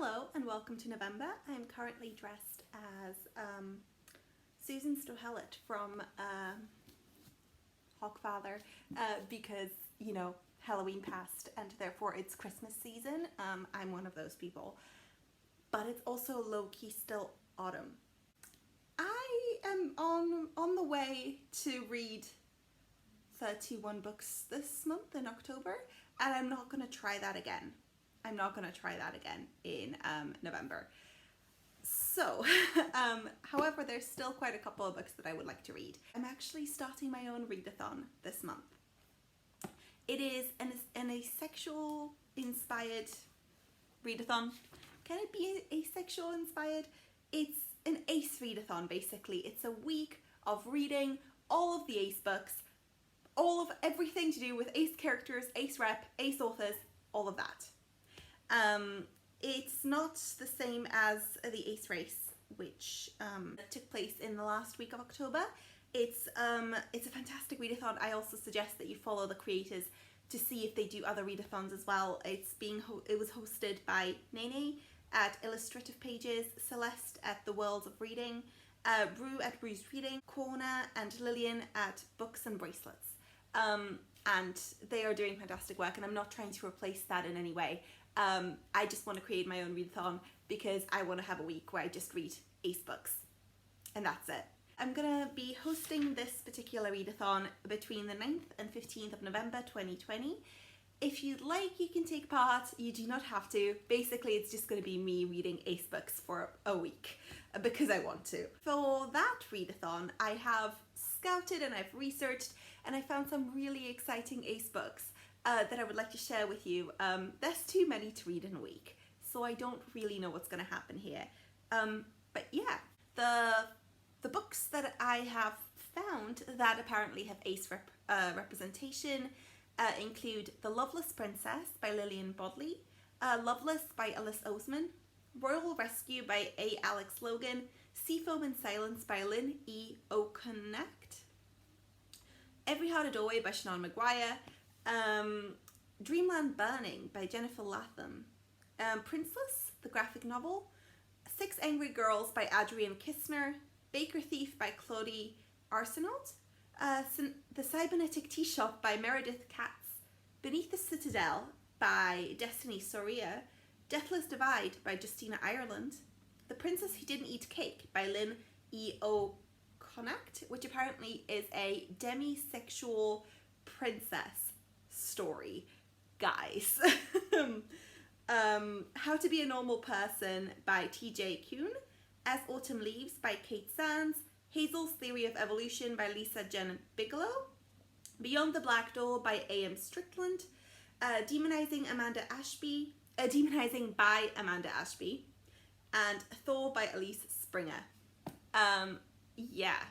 Hello and welcome to November. I'm currently dressed as Susan Stohellet from Hogfather because, you know, Halloween passed and therefore it's Christmas season. I'm one of those people. But it's also low-key still autumn. I am on the way to read 31 books this month in October, and I'm not going to try that again. I'm not going to try that again in November. So, however, there's still quite a couple of books that I would like to read. I'm actually starting my own readathon this month. It is an asexual inspired readathon. Can it be asexual inspired? It's an ace readathon basically. It's a week of reading all of the ace books, all of everything to do with ace characters, ace rep, ace authors, all of that. It's not the same as the Ace Race, which took place in the last week of October. It's a fantastic readathon. I also suggest that you follow the creators to see if they do other readathons as well. It was hosted by Nene at Illustrative Pages, Celeste at The Worlds of Reading, Rue at Rue's Reading Corner, and Lillian at Books and Bracelets. And they are doing fantastic work, and I'm not trying to replace that in any way. I just want to create my own readathon because I want to have a week where I just read ace books, and that's it. I'm gonna be hosting this particular readathon between the 9th and 15th of November 2020. If you'd like, you can take part. You do not have to. Basically, it's just going to be me reading ace books for a week because I want to. For that readathon, I have scouted and I've researched and I found some really exciting ace books that I would like to share with you. There's too many to read in a week, so I don't really know what's going to happen here. But yeah, the books that I have found that apparently have ace representation include The Loveless Princess by Lillian Bodley, Loveless by Alice Oseman, Royal Rescue by A. Alex Logan, Seafoam and Silence by Lynn E. O'Connect, Every Heart a Doorway by Shannon Maguire, Dreamland Burning by Jennifer Latham, Princeless, the graphic novel, Six Angry Girls by Adrienne Kistner, Baker Thief by Claudie Arsenault, The Cybernetic Tea Shop by Meredith Katz, Beneath the Citadel by Destiny Soria, Deathless Divide by Justina Ireland, The Princess Who Didn't Eat Cake by Lynn E. O'Connect, which apparently is a demisexual princess story, guys. How to Be a Normal Person by T.J. Kuhn, As Autumn Leaves by Kate Sands, Hazel's Theory of Evolution by Lisa Jen Bigelow, Beyond the Black Door by A.M. Strickland, Demonizing by Amanda Ashby, and Thor by Elise Springer. Yeah,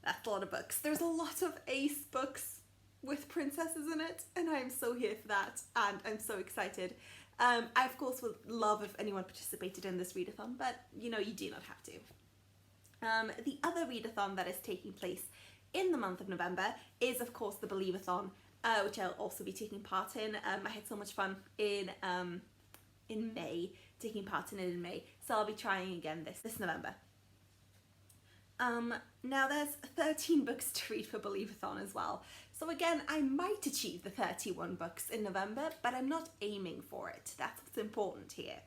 that's a lot of books. There's a lot of ace books with princesses in it, and I'm so here for that, and I'm so excited. I of course would love if anyone participated in this readathon, but you know, you do not have to. The other readathon that is taking place in the month of November is of course the Believeathon, which I'll also be taking part in. I had so much fun in May, taking part in it in May, so I'll be trying again this November. Now there's 13 books to read for Believeathon as well. So again, I might achieve the 31 books in November, but I'm not aiming for it. That's what's important here.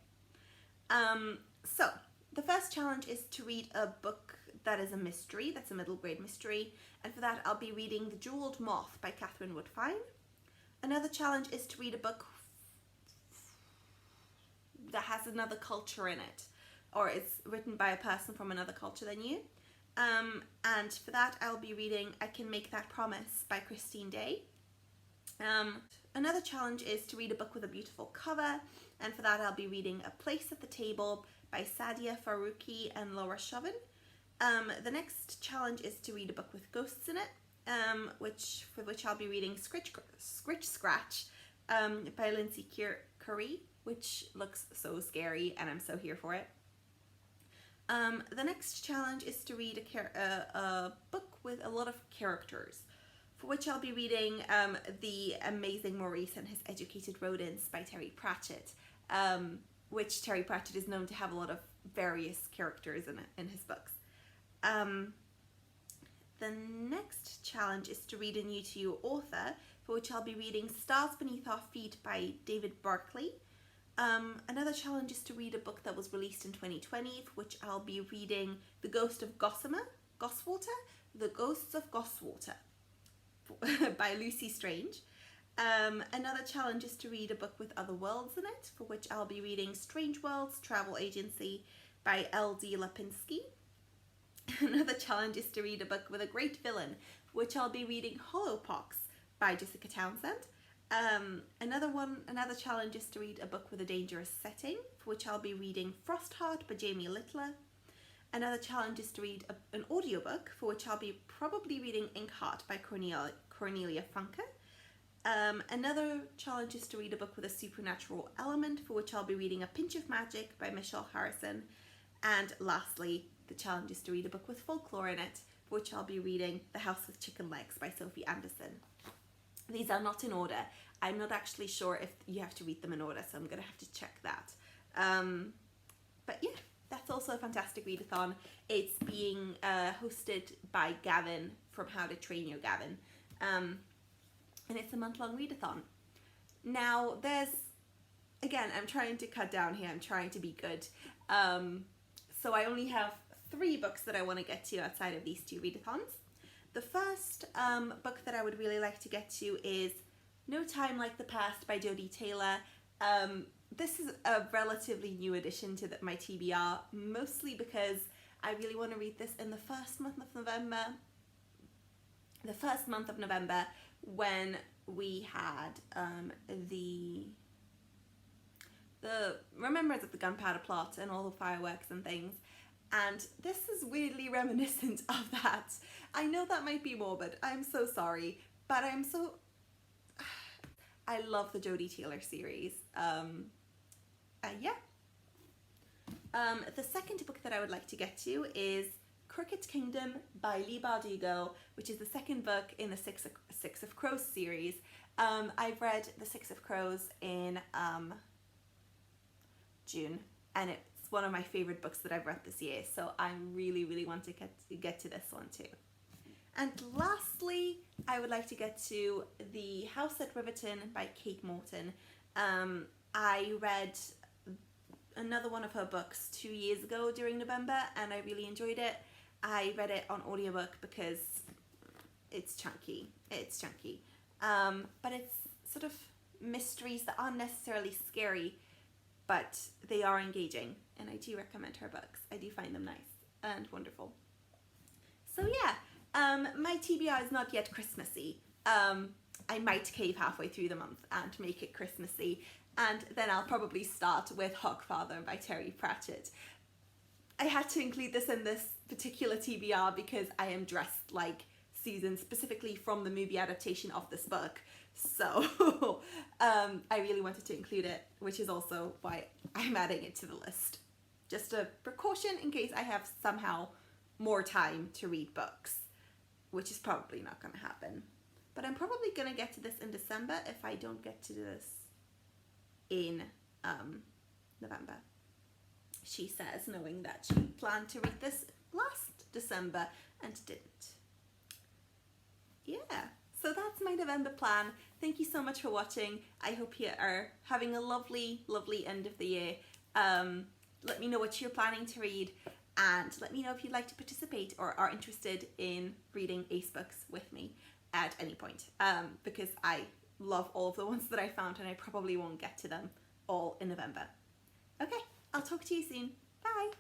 So the first challenge is to read a book that is a mystery, that's a middle grade mystery. And for that, I'll be reading The Jeweled Moth by Catherine Wood Fine. Another challenge is to read a book that has another culture in it, or it's written by a person from another culture than you. And for that I'll be reading I Can Make That Promise by Christine Day. Another challenge is to read a book with a beautiful cover, and for that I'll be reading A Place at the Table by Sadia Faruqi and Laura Chauvin. The next challenge is to read a book with ghosts in it, for which I'll be reading Scritch Scratch by Lindsay Curry, which looks so scary and I'm so here for it. The next challenge is to read a book with a lot of characters, for which I'll be reading The Amazing Maurice and His Educated Rodents by Terry Pratchett. which Terry Pratchett is known to have a lot of various characters in his books. The next challenge is to read a new to you author, for which I'll be reading Stars Beneath Our Feet by David Barclay. Another challenge is to read a book that was released in 2020, for which I'll be reading The Ghost of Gossamer, Goswater? The Ghosts of Goswater by Lucy Strange. Another challenge is to read a book with other worlds in it, for which I'll be reading Strange Worlds Travel Agency by L.D. Lapinski. Another challenge is to read a book with a great villain, for which I'll be reading Hollowpox by Jessica Townsend. Another challenge is to read a book with a dangerous setting, for which I'll be reading Frostheart by Jamie Littler. Another challenge is to read an audiobook, for which I'll be probably reading Inkheart by Cornelia Funke. Another challenge is to read a book with a supernatural element, for which I'll be reading A Pinch of Magic by Michelle Harrison. And lastly, the challenge is to read a book with folklore in it, for which I'll be reading The House with Chicken Legs by Sophie Anderson. These are not in order. I'm not actually sure if you have to read them in order, so I'm going to have to check that. But yeah, that's also a fantastic readathon. It's being hosted by Gavin from How to Train Your Gavin. And it's a month-long readathon. Now, again, I'm trying to cut down here. I'm trying to be good. So I only have 3 books that I want to get to outside of these 2 readathons. The first book that I would really like to get to is No Time Like the Past by Jodie Taylor. This is a relatively new addition to my TBR, mostly because I really want to read this in the first month of November. The first month of November, when we had the remembrance of the gunpowder plot and all the fireworks and things. And this is weirdly reminiscent of that. I know that might be morbid, I'm so sorry, but I love the Jodie Taylor series. Yeah. The second book that I would like to get to is Cricket Kingdom by Leigh Bardugo, which is the second book in the Six of Crows series. I've read The Six of Crows in June, and it's one of my favorite books that I've read this year, so I really, really want to get to this one too. And lastly, I would like to get to The House at Riverton by Kate Morton. I read another one of her books 2 years ago during November, and I really enjoyed it. I read it on audiobook because it's chunky. But it's sort of mysteries that aren't necessarily scary, but they are engaging, and I do recommend her books. I do find them nice and wonderful. So yeah, my TBR is not yet Christmassy. I might cave halfway through the month and make it Christmassy, and then I'll probably start with Hogfather by Terry Pratchett. I had to include this in this particular TBR because I am dressed like Susan, specifically from the movie adaptation of this book. So I really wanted to include it, which is also why I'm adding it to the list. Just a precaution in case I have somehow more time to read books, which is probably not going to happen. But I'm probably going to get to this in December if I don't get to this in November. She says, knowing that she planned to read this last December and didn't. Yeah, so that's my November plan. Thank you so much for watching. I hope you are having a lovely, lovely end of the year. Let me know what you're planning to read, and let me know if you'd like to participate or are interested in reading Ace books with me at any point, because I love all of the ones that I found, and I probably won't get to them all in November. Okay, I'll talk to you soon. Bye!